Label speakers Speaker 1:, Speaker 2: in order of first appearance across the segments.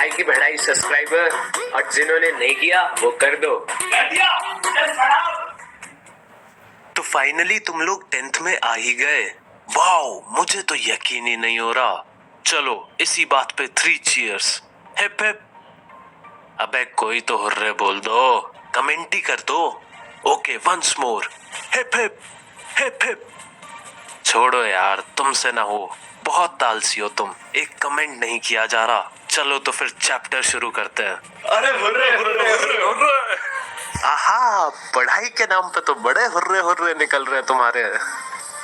Speaker 1: बढ़ाई की बढ़ाई सब्सक्राइबर, और जिन्होंने नहीं किया वो कर दो।
Speaker 2: तो फाइनली तुम लोग 10th में आ ही गए। वाओ, मुझे तो यकीन ही नहीं हो रहा। चलो इसी बात पे 3 चीयर्स। Hip hip. अबे कोई तो हुर्रे बोल दो, कमेंट ही कर दो। Okay, once more. Hip hip hip hip. छोड़ो यार, तुमसे ना हो, बहुत तालसी हो तुम, एक कमेंट नहीं किया जा रहा। चलो तो फिर चैप्टर शुरू करते हैं।
Speaker 1: अरे हुर्रे हुर्रे हुर्रे हुर्रे।
Speaker 2: आहा, पढ़ाई के नाम पे तो बड़े हुर्रे हुर्रे निकल रहे तुम्हारे।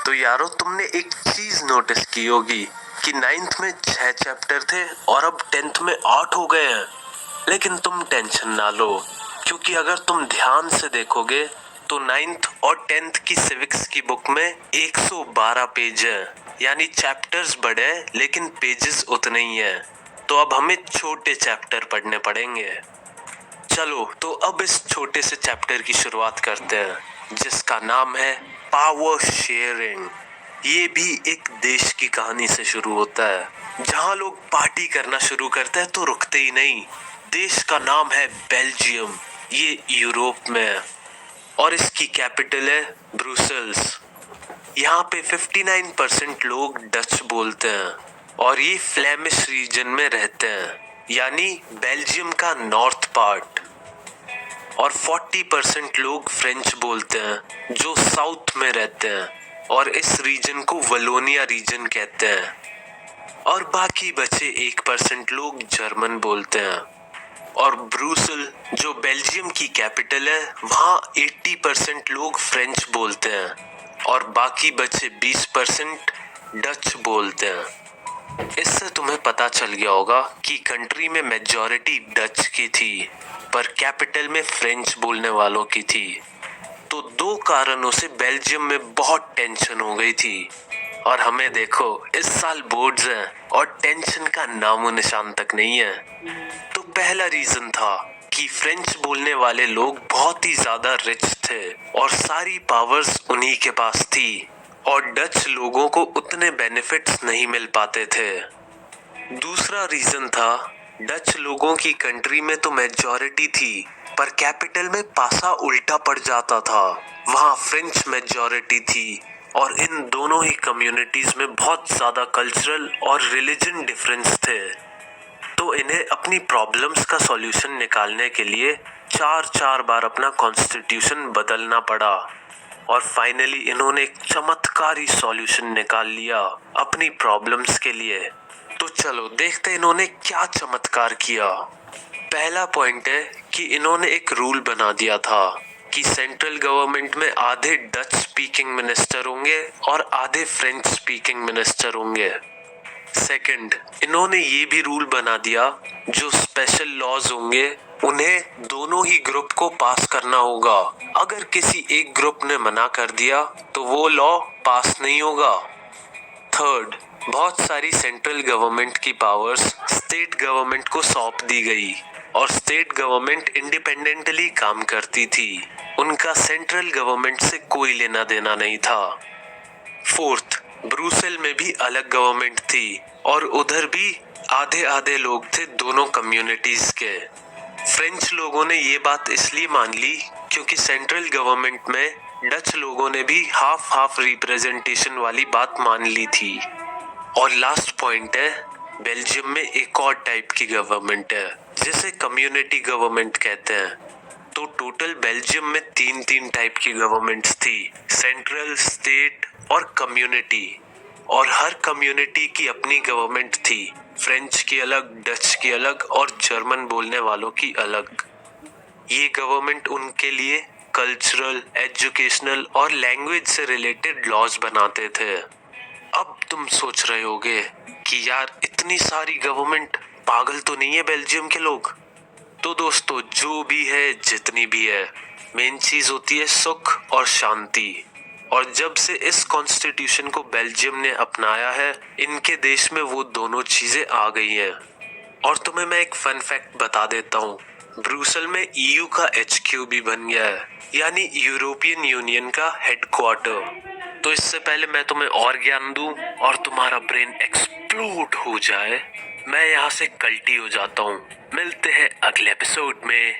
Speaker 2: तो यारो, तुमने एक चीज नोटिस की होगी कि 9th में 6 चैप्टर थे और अब 10th में 8 हो गए हैं। लेकिन तुम टेंशन ना लो, क्योंकि अगर तुम ध्यान से देखोगे तो 9th और 10th की सिविक्स की बुक में 112 पेज है। यानी चैप्टर्स बड़े लेकिन पेजेस उतने ही हैं। तो अब हमें छोटे चैप्टर पढ़ने पड़ेंगे। चलो तो अब इस छोटे से चैप्टर की शुरुआत करते हैं, जिसका नाम है पावर शेयरिंग। ये भी एक देश की कहानी से शुरू होता है, जहां लोग पार्टी करना शुरू करते हैं तो रुकते ही नहीं। देश का नाम है बेल्जियम। ये यूरोप में है और इसकी कैपिटल है ब्रुसेल्स। यहाँ पे 59% लोग डच बोलते हैं और ये फ्लेमिश रीजन में रहते हैं, यानी बेल्जियम का नॉर्थ पार्ट। और 40% लोग फ्रेंच बोलते हैं, जो साउथ में रहते हैं और इस रीजन को वलोनिया रीजन कहते हैं। और बाकी बचे 1% लोग जर्मन बोलते हैं। और ब्रुसेल, जो बेल्जियम की कैपिटल है, वहाँ 80% लोग फ्रेंच बोलते हैं और बाकी बचे 20% डच बोलते हैं। इससे तुम्हें पता चल गया होगा कि कंट्री में मेजॉरिटी डच की थी, पर कैपिटल में फ्रेंच बोलने वालों की थी। तो 2 कारणों से बेल्जियम में बहुत टेंशन हो गई थी। और हमें देखो, इस साल बोर्ड्स हैं और टेंशन का नामो निशान तक नहीं है। तो पहला रीजन था कि फ्रेंच बोलने वाले लोग बहुत ही ज्यादा रिच थे और सारी पावर्स उन्हीं के पास थी, और डच लोगों को उतने बेनिफिट्स नहीं मिल पाते थे। दूसरा रीजन था, डच लोगों की कंट्री में तो मेजॉरिटी थी, पर कैपिटल में पासा उल्टा पड़ जाता था। वहाँ फ्रेंच मेजॉरिटी थी और इन दोनों ही कम्युनिटीज में बहुत ज्यादा कल्चरल और रिलीजन डिफरेंस थे। तो इन्हें अपनी प्रॉब्लम्स का सॉल्यूशन निकालने के लिए 4 बार अपना कॉन्स्टिट्यूशन बदलना पड़ा। और फाइनली इन्होंने एक चमत्कारी सॉल्यूशन निकाल लिया अपनी प्रॉब्लम्स के लिए। तो चलो देखते हैं इन्होंने क्या चमत्कार किया। पहला पॉइंट है कि इन्होंने एक रूल बना दिया था कि सेंट्रल गवर्नमेंट में आधे डच स्पीकिंग मिनिस्टर होंगे और आधे फ्रेंच स्पीकिंग मिनिस्टर होंगे। सेकंड, इन्होंने ये भी रूल बना दिया, जो स्पेशल लॉज होंगे उन्हें दोनों ही ग्रुप को पास करना होगा। अगर किसी एक ग्रुप ने मना कर दिया तो वो लॉ पास नहीं होगा। थर्ड, बहुत सारी सेंट्रल गवर्नमेंट की पावर्स स्टेट गवर्नमेंट को सौंप दी गई और स्टेट गवर्नमेंट इंडिपेंडेंटली काम करती थी। उनका सेंट्रल गवर्नमेंट से कोई लेना देना नहीं था। फोर्थ, ब्रुसेल में भी अलग गवर्नमेंट थी और उधर भी आधे आधे लोग थे दोनों कम्युनिटीज के। फ्रेंच लोगों ने ये बात इसलिए मान ली क्योंकि सेंट्रल गवर्नमेंट में डच लोगों ने भी हाफ हाफ रिप्रेजेंटेशन वाली बात मान ली थी। और लास्ट पॉइंट है, बेल्जियम में एक और टाइप की गवर्नमेंट है जिसे कम्युनिटी गवर्नमेंट कहते हैं। तो टोटल बेल्जियम में 3 टाइप की गवर्नमेंट्स थी, सेंट्रल, स्टेट और कम्युनिटी। और हर कम्युनिटी की अपनी गवर्नमेंट थी, फ्रेंच की अलग, डच की अलग और जर्मन बोलने वालों की अलग। ये गवर्नमेंट उनके लिए कल्चरल, एजुकेशनल और लैंग्वेज से रिलेटेड लॉज बनाते थे। अब तुम सोच रहे होगे कि यार इतनी सारी गवर्नमेंट, पागल तो नहीं है बेल्जियम के लोग? तो दोस्तों, जो भी है, जितनी भी है, मेन चीज होती है सुख और शांति। और जब से इस कॉन्स्टिट्यूशन को बेल्जियम ने अपनाया है, इनके देश में वो दोनों चीजें आ गई हैं। और तुम्हें मैं एक फन फैक्ट बता देता हूँ, ब्रुसेल में EU का HQ भी बन गया है, यानी यूरोपियन यूनियन का हेडक्वार्टर। तो इससे पहले मैं तुम्हें और ज्ञान दूं और तुम्हारा ब्रेन एक्सप्लोड हो जाए, मैं यहाँ से कल्टी हो जाता हूँ। मिलते हैं अगले एपिसोड में।